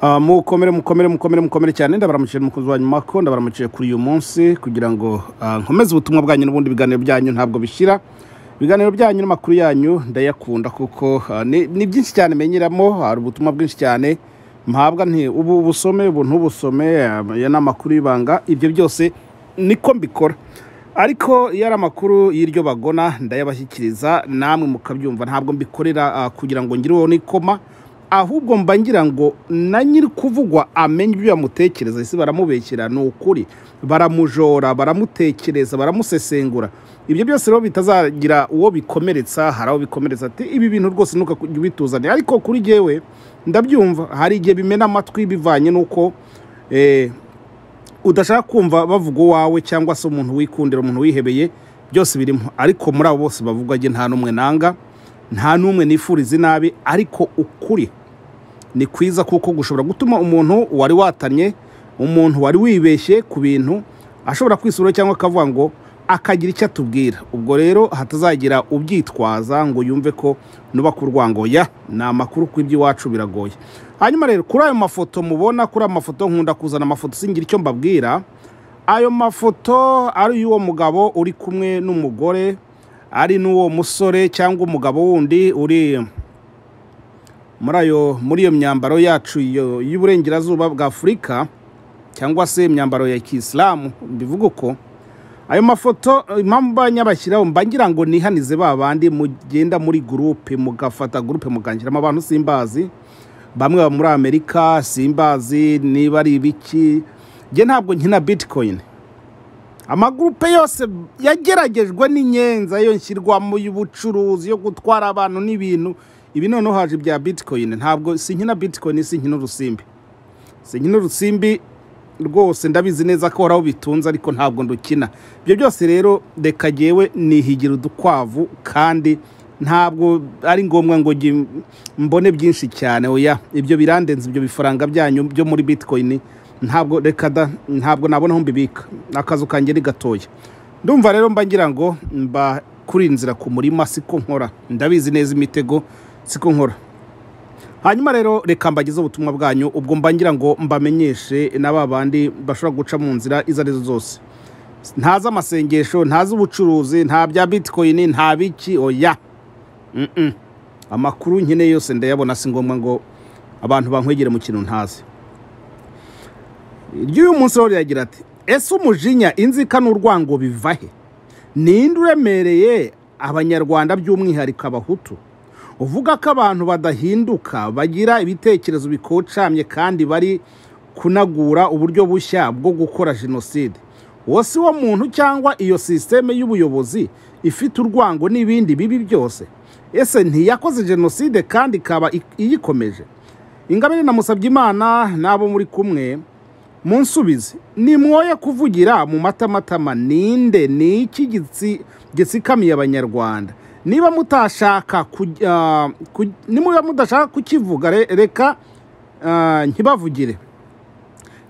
mukomere cyane ndabaramukiye mukozi wa nyuma ko ndabaramukiye kuri uyu munsi kugira ngo nkomeze ubutumwa bwanyu n'ubundi biganiro byanyu ntabwo bishira ibiganiro byanyu n'amakuru yanyu ndayakunda kuko ni byinshi cyane menyeramo hari ubutumwa bwinshi cyane mpabwa nti ubu busome ubuntu busome ya namakuru y'ibanga ibyo byose niko mbikora ariko yari amakuru y'iryo bagona ndayabashyikiriza namwe mukabyumva ntabwo mbikorera kugira ngo ngire uwo nikoma ahubwo mba ngira ngo na nyiri kuvugwa amenye ibyo yamutekereza ese baramubekera ni ukuri baramujora baramutekereza baramusesengura ibyo byose rero bitazagira uwo bikomeretsa haraho bikomeretsa ati ibi bintu rwose nuka bituzane ariko kuri jewe ndabyumva hari igihe bimena amatwi bivanye nuko udashaka kumva bavuga wawe cyangwa se umuntu wikundira umuntu wihebeye byose birimo ariko muri abo bose bavuga je nta numwe nanga nta numwe nifuriza nabi ariko ukuri ni kwiza kuko gushobora gutuma umuntu wari watanye umuntu wari wibeshye ku bintu ashobora kwisura cyangwa akavuga ngo akagira icyo atubwira ubwo rero hatazagira ubyitwaza ngo yumve ko nuba kurwango ya na amakuru kw'iby'iwacu biragoye hanyuma rero kuri ayo mafoto mubona kuri amafoto nkunda kuzana amafoto singira icyo mbabwira ayo mafoto ari y'uwo mugabo uri kumwe n'umugore ari n'uwo musore cyangwa umugabo wundi uri muri iyo myambaro yacu y'uburengerazuba bwa Afurika cyangwa se imyambaro ya Kisilamu mbivuga uko ayo mafoto impamvu banyabashyiraho mbangira ngo nihanize babandi mugenda muri groupe mugafata groupe mugangiramo abantu simbazi bamwe muri Amerika simbazi niba ari ibiki je ntabwo nkina Bitcoin amagrupe yose yageragejwe n'inyenza yo nshyirwa mu y'ubucuruzi yo gutwara abantu n'ibintu ibi noneho haje bya Bitcoin ntabwo sinkina Bitcoin sinkina urusimbi rwose ndabizi neza ko horaho bitunze ariko ntabwo ndukina ibyo byose rero reka jewe nihigira udukwavu kandi ntabwo ari ngombwa ngo mbone byinshi cyane oya ibyo birandenze ibyo bifaranga byanyu byo muri Bitcoin ntabwo nabona aho mbibika akazu kanjye ni gatoya ndumva rero mbangira ngo mba kuri inzira ku murima siko nkora ndabizi neza imitego siko nkora hanyuma rero reka mbagize ubutumwa bwanyu ubwo mbangira ngo mbamenyeshe n'ababandi bashobora guca mu nzira izo arizo zose ntaza amasengesho ntaza ubucuruzi nta bya Bitcoin nta biki oya amakuru nkene yose ndayabona si ngombwa ngo abantu bankwegere mu kintu ntazi ry'uyu munsi rero yagira ati ese umujinya inzika n'urwango bivahe ninde uremereye abanyarwanda by'umwihariko abahutu uvuga ko abantu badahinduka bagira ibitekerezo bikocamye kandi bari kunagura uburyo bushya bwo gukora jenoside wose wo muntu cyangwa iyo systeme y'ubuyobozi ifite urwango n'ibindi bibi byose ese ntiyakoze jenoside kandi kaba iyikomeje Ingabire namusabye Imana nabo muri kumwe munsubize ni mwoye kuvugira mu matamatama ninde ni iki gitsikamiye abanyarwanda niba mutashaka mudashaka kukivuga reka ntibavugire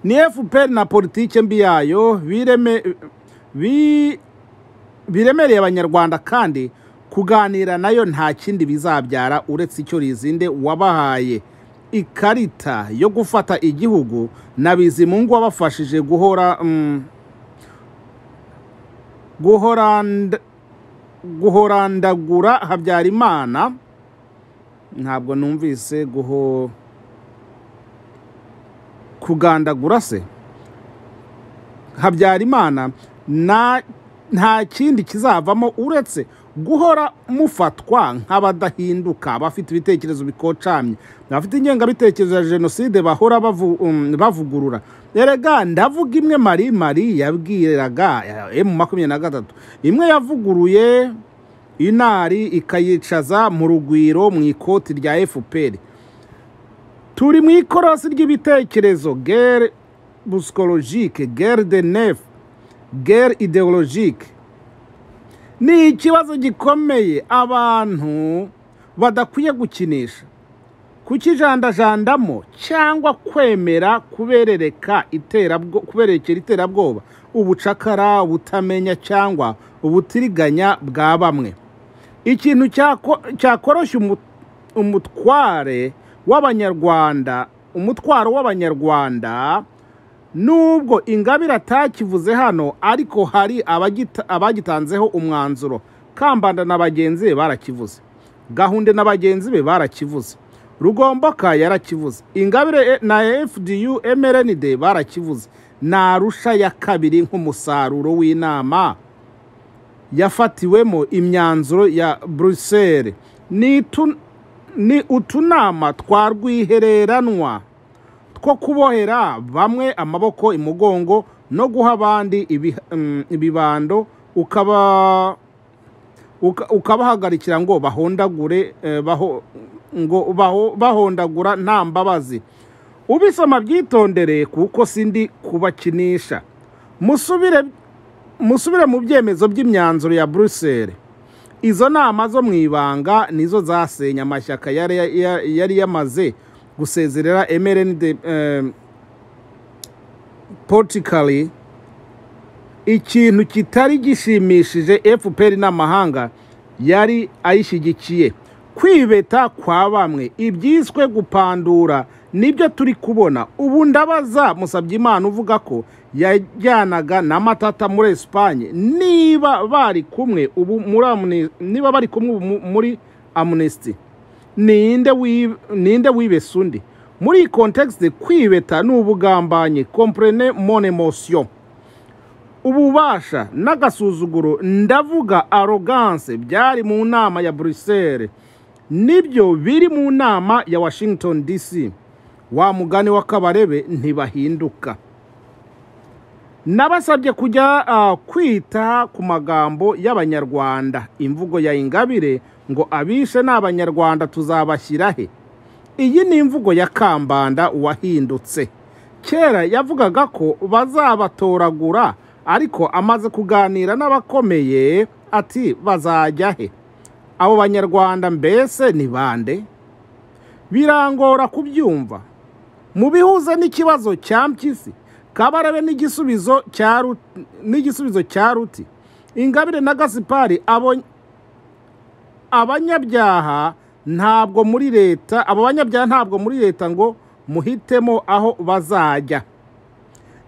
ni FPR na politike mbi yayo biremereye abanyarwanda kandi kuganira nayo nta kindi bizabyara uretse icyo rizinde wabahaye ikarita yo gufata igihugu nabizimungu wabafashije guhorandagura Habyarimana ntabwo numvise kugandagura se Habyarimana nta kindi kizavamo uretse guhora mufatwa nk'abadahinduka bafite ibitekerezo bikocamye bafite ingengabitekerezo ya jenoside bahora bavugurura erega ndavuga imwe mari yabwiraga M23 imwe yavuguruye inari ikayicaza mu rugwiro mu ikoti rya FPR turi mu ikorosi ry'ibitekerezo guerre psychologique guerre de neuf guerre idéologique ni ikibazo gikomeye abantu badakwiye gukinisha kukijandajandamo cyangwa kwemera kuberekera iterabwoba ubucakara ubutamenya cyangwa ubutiriganya bwa bamwe ikintu cyakoroshya umutware w'abanyarwanda umutwaro w'abanyarwanda nubwo Ingabire atakivuze hano ariko hari abagitanzeho umwanzuro. Kambanda na bagenzi be barakivuze, Gahunde na bagenzi be barakivuze, Rugomboka yarakivuze, Ingabire na FDU MRND barakivuze. Narusha ya kabiri nk'umusaruro w'inama yafatiwemo imyanzuro ya Bruxelles ni utunama twarwihereranwa two kubohera bamwe amaboko imugongo no guha abandi ibibando ukabahagarikira ngo bahondagure bahondagura nta mbabazi. Ubisoma byitondere kuko sindi kubakinisha. Musubire mu byemezo by'imyanzuro ya Bruxelles. Izo nama zo mu ibanga nizo zasenya amashyaka yari yamaze gusezerera MRND politically. Ikintu kitari gishimishije FPR n'amahanga yari ayishyigikiye. Kwibeta kwa bamwe ibyiswe gupandura nibyo turi kubona. Ubu ndabaza Musabyimana uvuga ko yajyanaga na Matata muri Espagne niba bari kumwe ubu muri Amnesty, ninde wibesa undi muri context? Kwibeta n'ubugambanyi, comprenez mon émotion. Ububasha n'agasuzuguro, ndavuga arrogance, byari mu nama ya Bruxelles nibyo biri mu nama ya Washington DC. Wa mugani wa Kabarebe ntibahinduka. Nabasabye kujya kwita ku magambo y'abanyarwanda. Imvugo ya Ingabire ngo abishe n'abanyarwanda tuzabashyirahe. Iyi ni imvugo ya Kambanda wahindutse. Kera yavugaga ko bazabatoragura, ariko amaze kuganira n'abakomeye ati bazajya he? Abo banyarwanda mbese ni bande? Birangora kubyumva. Mubihuza n'ikibazo cya Mpyisi, Kabarebe n'igisubizo cya Ruti. Ingabire na Gasipari abanyabyaha ntabwo muri leta, abo banyabyaha ntabwo muri leta ngo muhitemo aho bazajya.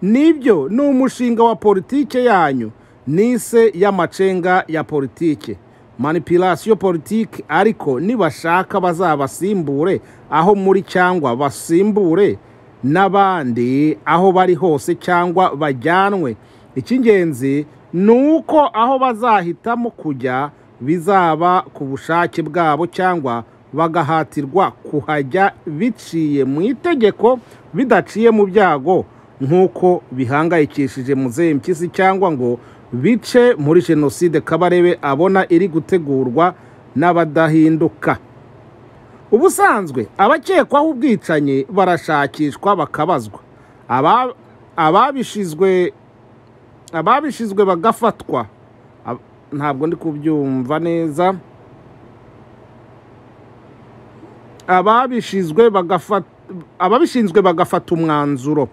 Nibyo ni umushinga wa politike yanyu, nise y'amacenga ya politike, manipulation politique. Ariko nibashaka bazabasimbure aho muri cyangwa basimbure n'abandi aho bari hose cyangwa bajyanwe. Icy'ingenzi nuko aho bazahitamo kujya bizaba ku bushake bwabo cyangwa bagahatirwa kuhajya biciye mu itegeko, bidaciye mu byago nk'uko bihangayikishije Muzehe Mpyisi, cyangwa ngo bice muri jenoside Kabarebe abona iri gutegurwa n'abadahinduka. Ubusanzwe abakekwaho ubwicanyi barashakishwa bakabazwa, ababishizwe bagafatwa. Ntabwo ndi kubyumva neza. Ababishinzwe bagafata umwanzuro.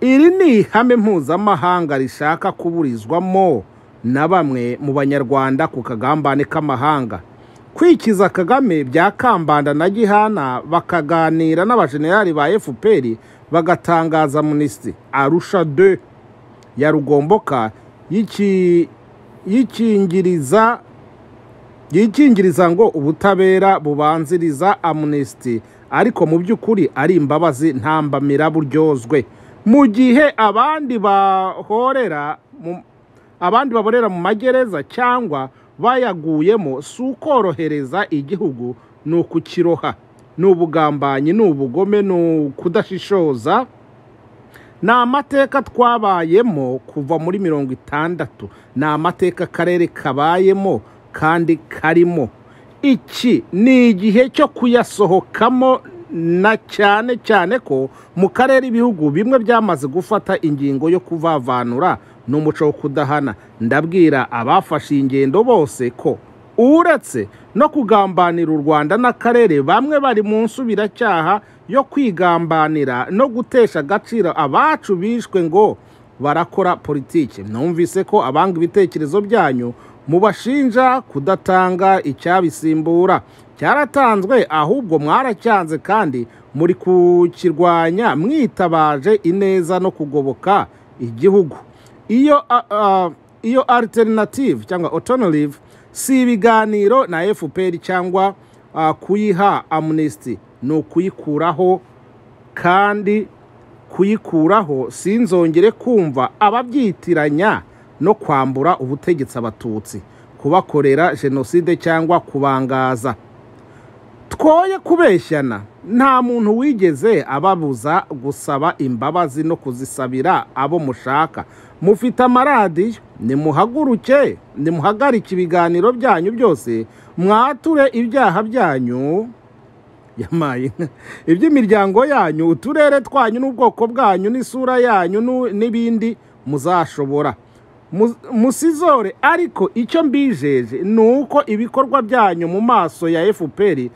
Iri ni ihame mpuzamahanga rishaka kuburizwamo na bamwe mu banyarwanda ku kagambane k'amahanga. Kwikiza Kagame bya Kambanda na Gihana bakaganira n'abajenerali ba FPR bagatangaza Amnesty. Arusha 2 ya Rugomboka yikingiriza ngo ubutabera bubanziriza Amnesty, ariko mu by'ukuri ari imbabazi ntambamira buryozwe. Mu gihe abandi baborera mu magereza cyangwa bayaguyemo, si ukorohereza igihugu, ni ukukiroha. Ni ubugambanyi, ni ubugome, ni ukudashishoza. Ni amateka twabayemo kuva muri 60. Ni amateka akarere kabayemo kandi karimo. Iki ni igihe cyo kuyasohokamo, na cyane cyane ko mu karere ibihugu bimwe byamaze gufata ingingo yo kuvavanura n'umuco wo kudahana. Ndabwira abafashe ingendo bose ko uretse no kugambanira u Rwanda n'akarere, bamwe bari mu nsubiracyaha yo kwigambanira no gutesha agaciro abacu bishwe ngo barakora politike. Numvise ko abanga ibitekerezo byanyu mubashinja kudatanga icyabisimbura. cyaratanzwe ahubwo mwaracyanze kandi muri kukirwanya mwitabaje ineza no kugoboka igihugu. Iyo alternative cyangwa alternative si ibiganiro na FPR cyangwa kuyiha amnesty, no kuyikuraho, kandi kuyikuraho sinzongere kumva ababyitiranya no kwambura ubutegetsi abatutsi, kubakorera jenoside cyangwa kubangaza. Twoye kubeshyana, nta muntu wigeze ababuza gusaba imbabazi no kuzisabira abo mushaka. Mufite amaradiyo, nimuhaguruke, nimuhagarike ibiganiro byanyu byose, mwature ibyaha byanyu yamaye iby'imiryango yanyu, uturere twanyu n'ubwoko bwanyu n'isura yanyu n'ibindi muzashobora. Musizore, ariko icyo mbijeje nuko ibikorwa byanyu mu maso ya FPR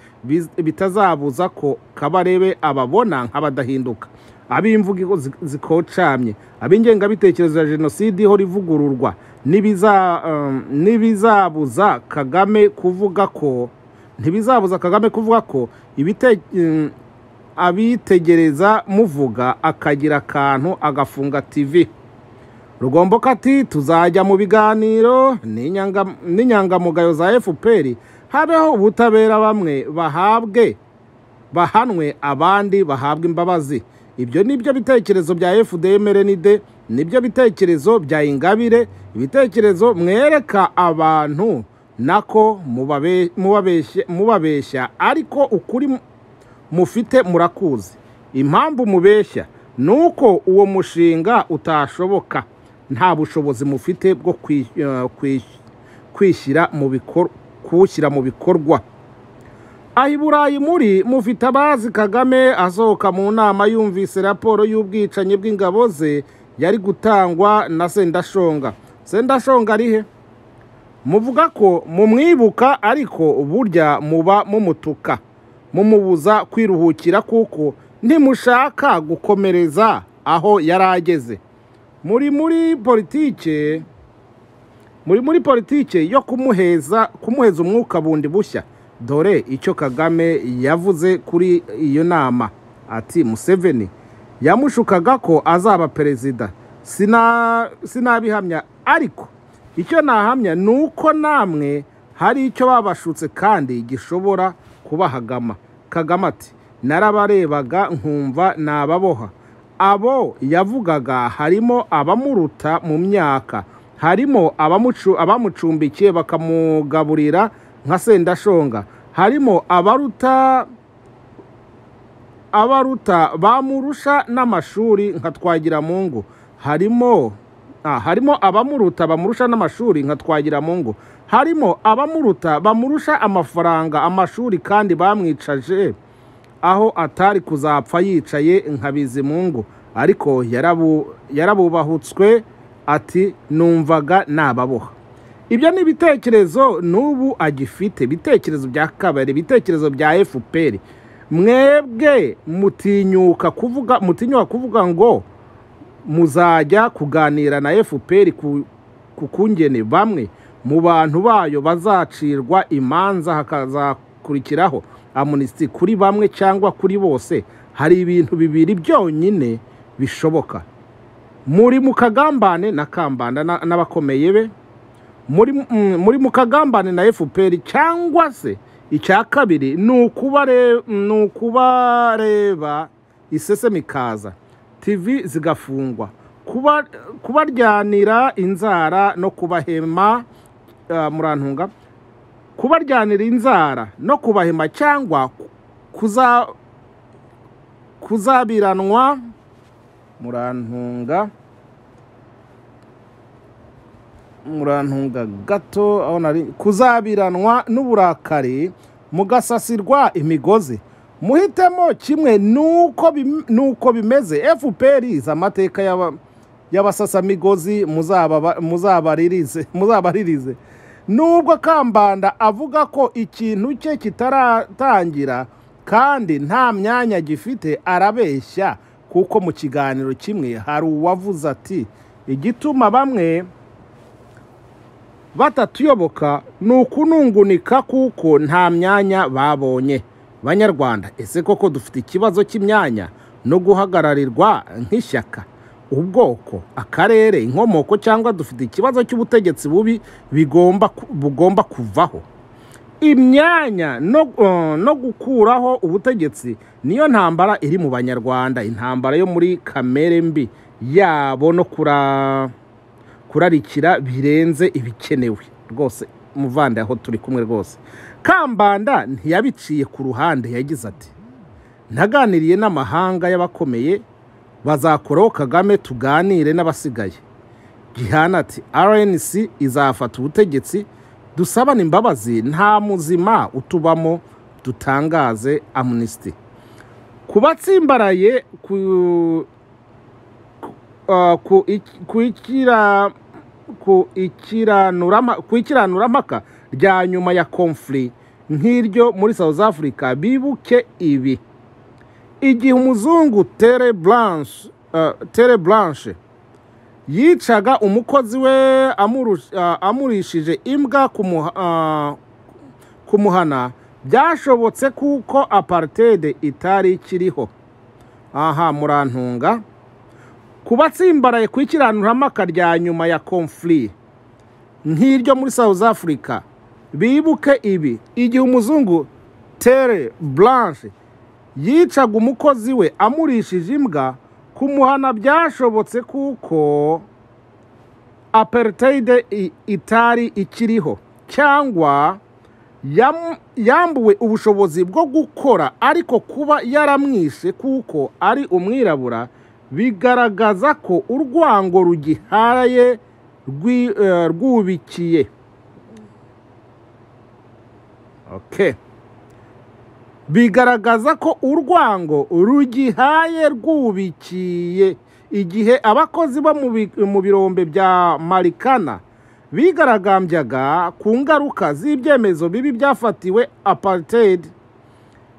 bitazabuza ko Kabarebe ababona nk'abadahinduka, ab'imvugo zikocamye, ab'ingengabitekerezo ya jenoside ihora ivugururwa, ntibizabuza Kagame kuvuga ko abitegereza muvuga akagira akantu agafunga TV. Rugomboka ati tuzajya mu biganiro n'inyangamugayo za FPR, habeho ubutabera, bamwe bahanwe abandi bahabwa imbabazi. Ibyo nibyo bitekerezo bya FDMRND, nibyo bitekerezo bya Ingabire, ibitekerezo mwereka abantu nako mubabeshya, ariko ukuri mufite murakuzi. Impamvu mubeshya nuko uwo mushinga utashoboka, nta bushobozi mufite bwo kuwushyira mu bikorwa. Aho i Burayi mufite abazi Kagame asohoka mu nama yumvise raporo y'ubwicanyi bw'ingabo ze yari gutangwa na Sendashonga. Sendashonga arihe? Muvuga ko mumwibuka, ariko burya muba mumutuka, mumubuza kwiruhukira kuko ntimushaka gukomereza aho yarageze. muri politike yo kumuheza umwuka bundi bushya. Dore icyo Kagame yavuze kuri iyo nama, ati Museveni yamushukaga ko azaba perezida. Sinabihamya, ariko icyo nahamya nuko namwe hari icyo babashutse kandi gishobora kubahagama. Kagame ati narabarebaga nkumva nababoha. Abo yavugaga harimo abamuruta mu myaka, harimo abamucumbikiye bakamugaburira nka Sendashonga, harimo abaruta bamurusha n'amashuri nka Twagiramungu, harimo abamuruta bamurusha n'amashuri nka Twagiramungu, harimo abamuruta bamurusha amafaranga, amashuri, kandi bamwicaje aho atari kuzapfa yicaye nka Bizimungu, ariko yarabubahutswe. Ati numvaga nababoha. Ibyo ni ibitekerezo n'ubu agifite, ibitekerezo bya Kabare, ibitekerezo bya FPR. Mwebwe mutinyuka kuvuga ngo muzajya kuganira na FPR ku kungene bamwe mu bantu bayo bazacirwa imanza, hakazakurikiraho amnesty kuri bamwe cyangwa kuri bose. Hari ibintu bibiri byonyine bishoboka: muri mukagambane na Kambanda n'abakomeye be, muri mukagambane na FPR, cyangwa se icya kabiri nukubareba isesemikaza, TV zigafungwa, kubaryanira inzara no kubahema, murantunga, kubaryanira inzara no kubahema, cyangwa kuzabiranwa, murantunga gato aho nari, kuzabiranwa n'uburakari mugasasirwa imigozi. Muhitemo kimwe nuko bimeze. FPR iza amateka y'abasasamigozi, muzabaririze. Nubwo Kambanda avuga ko ikintu cye kitaratangira kandi nta myanya gifite, arabeshya, kuko mu kiganiro kimwe hari uwavuze ati igituma bamwe batatuyoboka ni ukunungunika kuko nta myanya babonye. Banyarwanda, ese koko dufite ikibazo cy'imyanya no guhagararirwa nk'ishyaka, ubwoko, akarere, inkomoko, cyangwa dufite ikibazo cy'ubutegetsi bubi bugomba kuvaho? Imyanya no gukuraho ubutegetsi niyo ntambara iri mu Banyarwanda, intambara yo muri kamere mbi yabo no kurarikira birenze ibikenewe. Rwose muvanda aho turi kumwe rwose. Kambanda ntiyabiciye ku ruhande, yagize ati naganiriye n'amahanga y'abakomeye, bazakoraho Kagame tuganire n'abasigaye. Gihana ati RNC izafata ubutegetsi, dusabana imbabazi, nta muzima utubamo, dutangaze amnesty. Kubatsimbaraye ku ikiranurampaka rya nyuma ya conflict nk'iryo muri South Africa, bibuke ibi: igihe umuzungu Terre Blanche yicaga umukozi we amurishije imbwa kumuhana, byashobotse kuko apartheid itari ikiriho. Aha murantunga. Kubatsimbaraye ku ikiranurampaka rya nyuma ya conflict nk'iryo muri South Africa, bibuke ibi: igihe umuzungu Terre Blanche yicaga umukozi we amurishije imbwa kumuhana, byashobotse kuko apartheid itari ikiriho, cyangwa yambuwe ubushobozi bwo gukora, ariko kuba yaramwishe kuko ari umwirabura bigaragaza ko urwango rugihaye rwubikiye. Okay. Bigaragaza ko urwango rugihaye rwubikiye. Igihe abakozi bo mu birombe bya Marikana bigaragambyaga ku ngaruka z'ibyemezo bibi byafatiwe apartheid,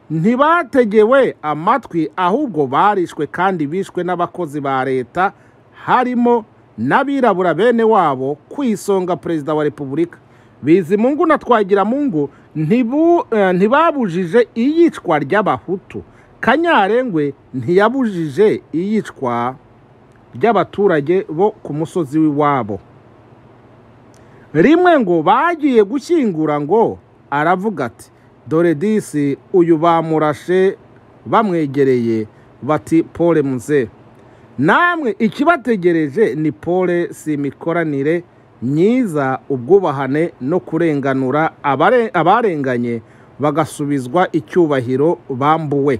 ntibategewe amatwi, ahubwo barishwe kandi bishwe n'abakozi ba leta, harimo n'abirabura bene wabo, ku isonga Perezida wa Repubulika. Bizimungu na Twagiramungu ntibabujije iyicwa ry'Abahutu. Kanyarengwe ntiyabujije iyicwa ry'abaturage bo ku musozi w'iwabo. Rimwe ngo bagiye gushyingura, ngo aravuga ati dore disi uyu bamurashe bamwegereye, bati pole muze. Namwe ikibategereje ni pole, si imikoranire myiza, ubwubahane no kurenganura abarenganye bagasubizwa icyubahiro bambuwe.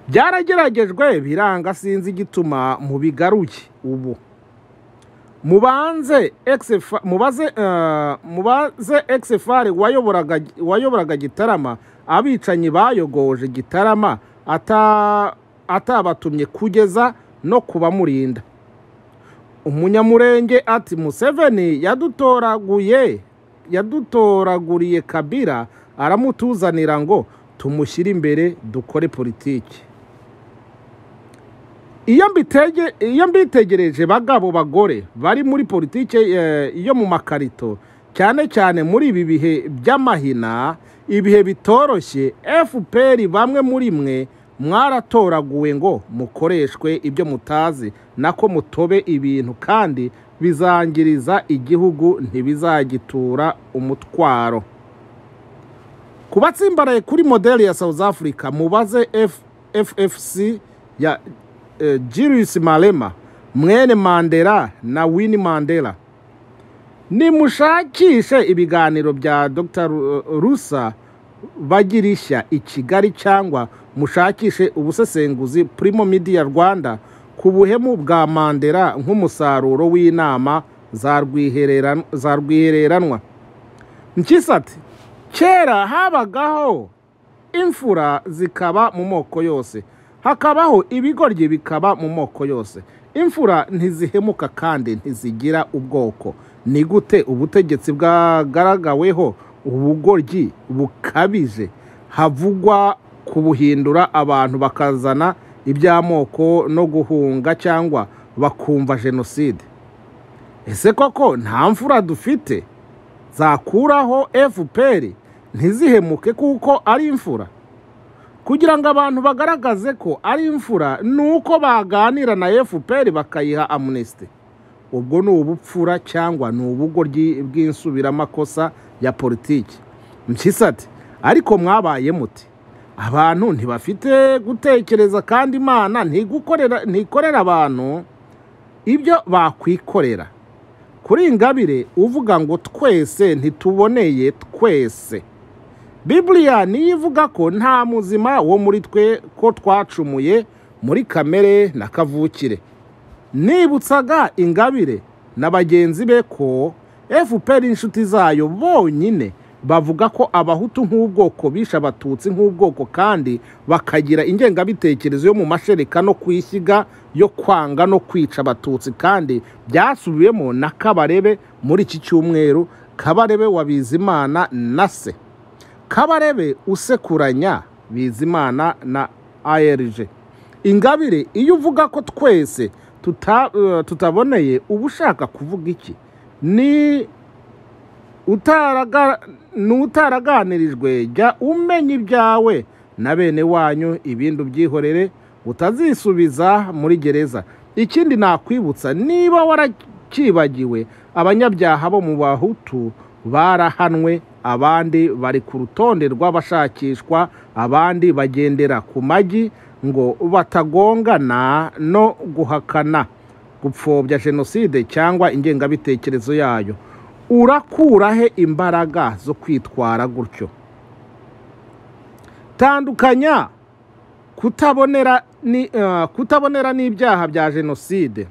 Byarageragejwe biranga, sinzi igituma mubigaruye ubu. Mubaze XFR wayoboraga Gitarama, abicanyi bayogoje Gitarama atabatumye kugeza no kubamurinda. Umunyamurenge ati Museveni yadutoraguriye Kabila, aramutuzanira ngo tumushyire imbere dukore politiki. Iyo mbitegereje bagabo bagore bari muri politiki yo mu makarito, cyane cyane muri ibi bihe by'amahina, ibihe bitoroshye, FPR bamwe muri mwe mwaratoraguwe ngo mukoreshwe ibyo mutazi, nako mutobe ibintu kandi bizangiriza igihugu, ntibizagitura umutwaro. Kubatsimbaraye kuri modeli ya South Africa, mubaze FFC ya Julius Malema, mwene Mandela na Winnie Mandela. Nimushakishe ibiganiro bya Dr. Rusa bagirishya i Kigali, cyangwa mushakishe ubusesenguzi Primo Media Rwanda ku buhemu bwa Mandela nk'umusaruro w'inama za rwihereranwa. Nkisati kera habagaho imfura zikaba mu moko yose, hakabaho ibigoryi bikaba mu moko yose. Imfura ntizihemuka kandi ntizigira ubwoko. Ni gute ubutegetsi bwagaragaweho ubugoryi bukabije havugwa kubuhindura abantu bakazana iby'amoko no guhunga, cyangwa bakumva jenoside? Ese koko nta mfura dufite zakuraho FPR ntizihemuke kuko ari imfura? Kugira ngo abantu bagaragaze ko ari imfura nuko baganira na FPR bakayiha amnesty. Ubwo ni ubupfura cyangwa ni ubugoryi bw'insubiramakosa ya politiki? Mpyisi ati ariko mwabaye muti abantu ntibafite gutekereza kandi Imana ntikorera abantu ibyo bakwikorera. Kuri Ingabire uvuga ngo twese ntituboneye twese, Biblia niyo ivuga ko nta muzima wo muri twe, ko twacumuye muri kamere na kavukire. Nibutsaga Ingabire na bagenzi be ko FPR inshuti zayo bonyine bavuga ko Abahutu nk'ubwoko bisha Abatutsi nk'ubwoko kandi bakagira ingengabitekerezo yo mu mashereka no kwishyiga yo kwanga no kwica Abatutsi, kandi byasubiyemo na Kabarebe muri iki cyumweru. Kabarebe wa Bizimana na se, Kabarebe usekuranya Bizimana na ARG. Ingabire iyo uvuga ko twese tutaboneye uba ushaka kuvuga iki? Ni utaraganirijwe, jya umenya ibyawe na bene wanyu, ibindi ubyihorere utazisubiza muri gereza. Ikindi nakwibutsa, niba warakibagiwe, abanyabyaha bo mu Bahutu barahanwe, abandi bari ku rutonde rw'abashakishwa, abandi bagendera ku magi ngo batagongana no guhakana gupfobya jenoside cyangwa ingengabitekerezo yayo. Urakurahe imbaraga zo kwitwara gutyo? Tandukanya kutabonera n'ibyaha bya jenoside,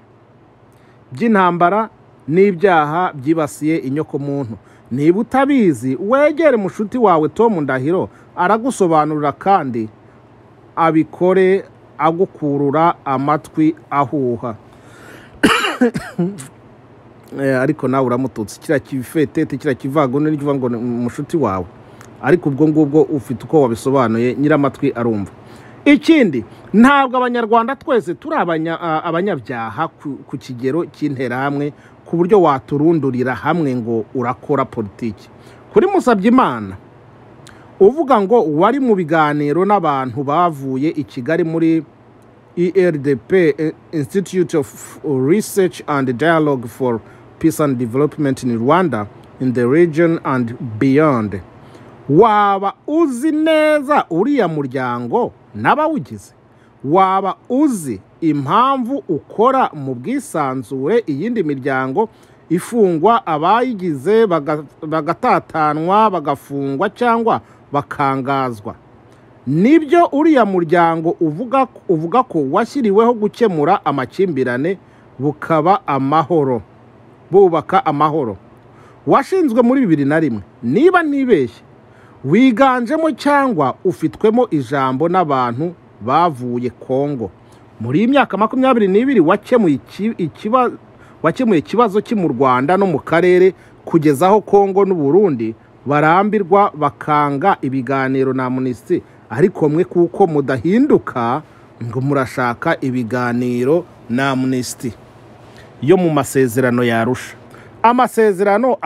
by'intambara n'ibyaha byibasiye inyoko muntu. Niba utabizi, wegere mushuti wawe Tom Ndahiro aragusobanurira, kandi abikore agukurura amatwi ahuha. Ariko nawe uramututse, kira kifetete, kira kivagone n'kivuga ngo mushuti wawe, ariko ubwo ngubwo ufite uko wabisobanuye, nyiramatwi arumva. Ikindi, ntabwo Abanyarwanda twese turi abanyabyaha ku kigero cy'interahamwe ku buryo waturundurira hamwe ngo urakora politiki. Kuri Musabyimana uvuga ngo wari mu biganiro n'abantu bavuye i Kigali muri IRDP, Institute of Research and Dialogue for Peace and Development in Rwanda, in the region and beyond. Waba uzi neza uriya muryango n'abawugize? Waba uzi impamvu ukora mu bwisanzure iyindi miryango ifungwa, abayigize bagatatanwa, bagafungwa cyangwa bakangazwa? Nibyo uriya muryango uvuga ko washyiriweho gukemura amakimbirane bubaka amahoro, washinzwe muri 2001 niba ntibeshye, wiganjemo cyangwa ufitwemo ijambo n'abantu bavuye Kongo. Muri imyaka 22 wakemuye ikibazo cyo mu Rwanda no mu karere, kugezaho Kongo n'u Burundi barambirwa bakanga ibiganiro na amnesty. Ariko mwe kuko mudahinduka ngo murashaka ibiganiro na amnesty yo mu masezerano yarusha. Amasezerano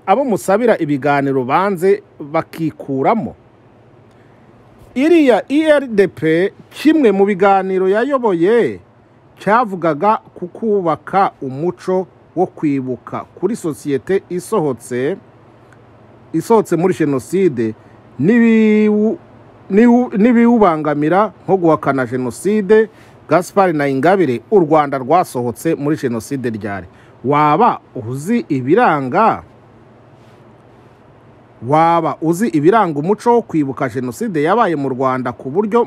abo musabira ibiganiro banze bakikuramo. Iriya IRDP kimwe mu biganiro yayoboye cyavugaga kukubaka umuco wo kwibuka kuri sosiyete isohotse muri jenoside n'ibiwubangamira nko guhakana jenoside. Gaspard na Ingabire, u Rwanda rwasohotse muri jenoside ryari? Waba uzi ibiranga umuco wo kwibuka jenoside yabaye mu Rwanda, ku buryo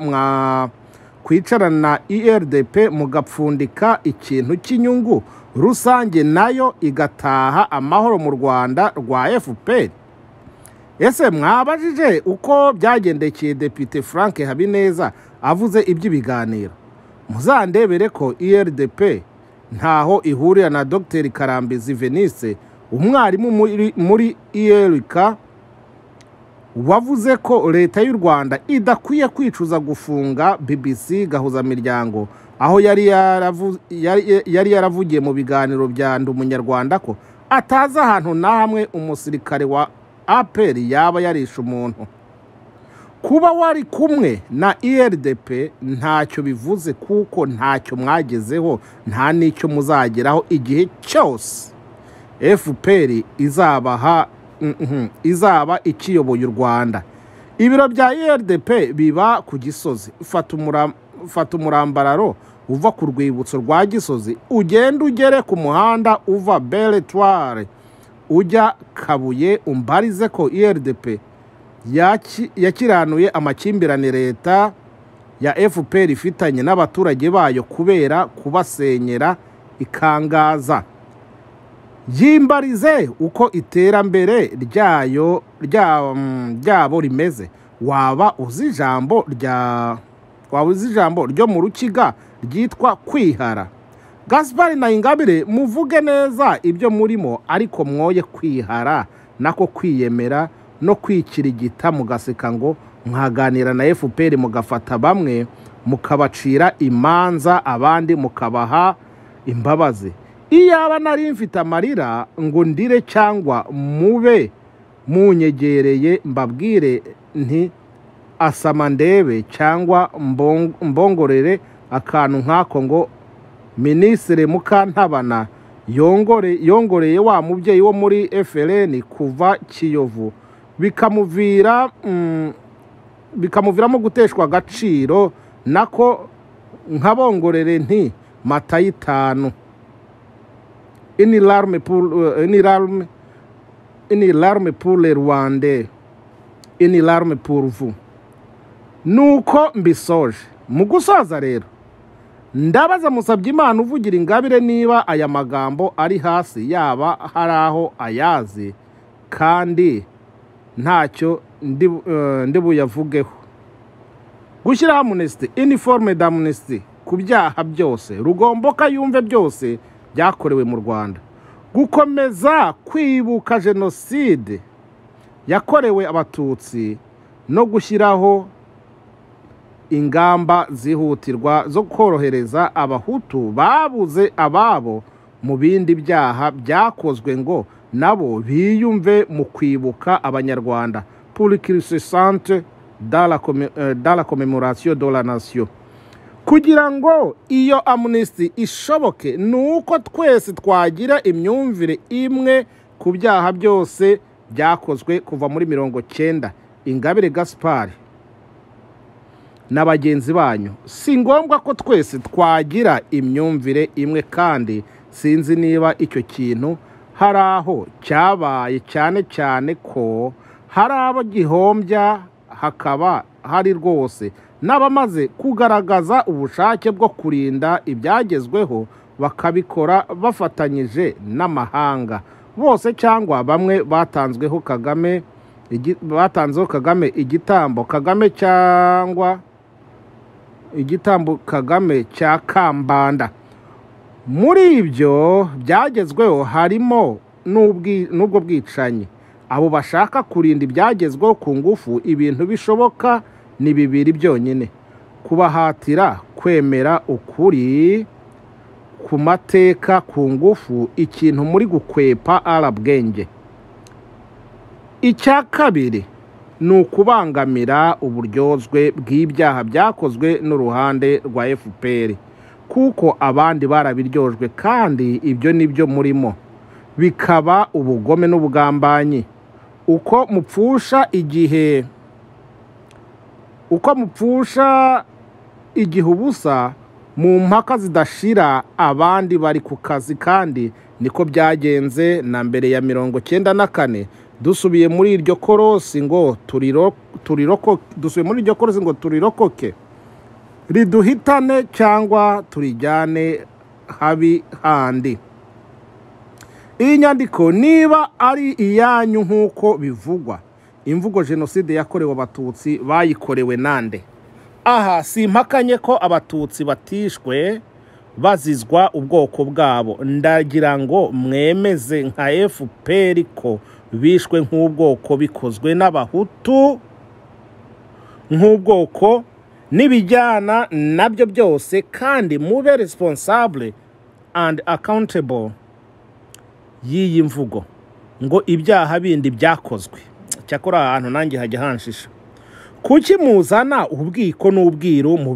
kwicarana na IRDP mugapfundika ikintu cy'inyungu rusange nayo igataha amahoro mu Rwanda rwa FPR? Ese mwabajije uko byagendekeye Depite Frank Habineza avuze iby'ibiganiro? Muzandebere ko IRDP ntaho ihurira na Dr Karambizi Venice, umwarimu muri IRK, wavuze ko leta y'u Rwanda idakwiye kwicuza gufunga BBC Gahuzamiryango, aho yari yaravugiye mu biganiro bya Ndi Umunyarwanda ko atazi ahantu na hamwe umusirikare wa APR yaba yarishe umuntu. Kuba wari kumwe na IRDP ntacyo bivuze kuko ntacyo mwagezeho, nta n'icyo muzageraho igihe cyose FPR izaba ikiyoboye u Rwanda. Ibiro bya IRDP biba ku Gisozi. Fata umurambararo uva ku rwibutso rwa Gisozi ugenda ugere ku muhanda uva Beletware ujya Kabuye, umbarize ko IRDP yakiranuye amakimbirane leta ya FPR ifitanye n'abaturage bayo kubera kubasenyera ikangaza. Yimbarize uko iterambere ryabo rimeze. Waba uzi ijambo ryo mu Rukiga ryitwa kwihara? Gaspard na Ingabire muvuge neza ibyo murimo, ariko mwoye kwihara nako kwiyemera no kwikirigita mugaseka ngo mwaganira na FPR, mugafata bamwe mukabacira imanza abandi mukabaha imbabazi. Iyaba nari mfite amarira ngo ndire cyangwa mube munyegereye mbabwire nti asama ndebe cyangwa mbongorere akantu nkako ngo Minisitiri Mukantabana yongoreye wa mubyeyi wo muri FLN kuva Kiyovu bikamuviramo guteshwa agaciro, nako nkabongorere nti mata y'itanu. Une larme pour les Rwandais, une larme pour vous. Nuko mbisoje. Mu gusoza rero ndabaza Musabyimana uvugira Ingabire niba aya magambo ari hasi yaba haraho ayazi kandi ntacyo ndibuyavugeho. Gushyiraho amnesty, uniforme d'amnesty ku byaha byose Rugomboka yumve byose byakorewe mu Rwanda. Gukomeza kwibuka jenoside yakorewe Abatutsi no gushyiraho ingamba zihutirwa zo korohereza Abahutu babuze ababo mu bindi byaha byakozwe ngo nabo biyumve mu kwibuka Abanyarwanda. Pour l'incessante dans la commémoration de la nation. Kugira ngo iyo amnesty ishoboke nuko twese twagira imyumvire imwe ku byaha byose byakozwe kuva muri 90. Ingabire Gaspard na bagenzi banyu, si ngombwa ko twese twagira imyumvire imwe, kandi sinzi niba icyo kintu hari aho cyabaye, cyane cyane ko hari abo gihombya hakaba hari rwose n'abamaze kugaragaza ubushake bwo kurinda ibyagezweho bakabikora bafatanyije n'amahanga bose cyangwa bamwe batanzeho Kagame igitambo Kagame cya Kambanda. Muri ibyo byagezweho harimo n'ubwo bwicanyi. Abo bashaka kurinda ibyagezweho ku ngufu ibintu bishoboka ni bibiri byonyine: kubahatira kwemera ukuri ku mateka ku ngufu, ikintu muri gukwepa arabwenge. Icya kabiri ni ukubangamira uburyozwe bw'ibyaha byakozwe n'uruhande rwa FPR, kuko abandi barabiryojwe kandi ibyo nibyo murimo, bikaba ubugome n'ubugambanyi. Uko mupfusha igihe ubusa mu mpaka zidashira abandi bari ku kazi, kandi niko byagenze na mbere ya 94. Dusubiye muri iryo korosi ngo turirokoke, riduhitane cyangwa turijyane habi handi. Iyi nyandiko niba ari iyanyu nk'uko bivugwa, imvugo jenoside yakorewe Abatutsi bayikorewe nande? Aha simpakanye ko Abatutsi batishwe bazizwa ubwoko bwabo. Ndagira ngo mwemeze nka FPR ko bishwe nk'ubwoko bikozwe n'Abahutu nk'ubwoko n'ibijyana nabyo byose, kandi mube responsable and accountable. y'iyi mvugo ngo ibyaha bindi byakozwe, cyakora ahantu nanjye hajya hanshisha. Kuki muzana ubwiko n'ubwiru mu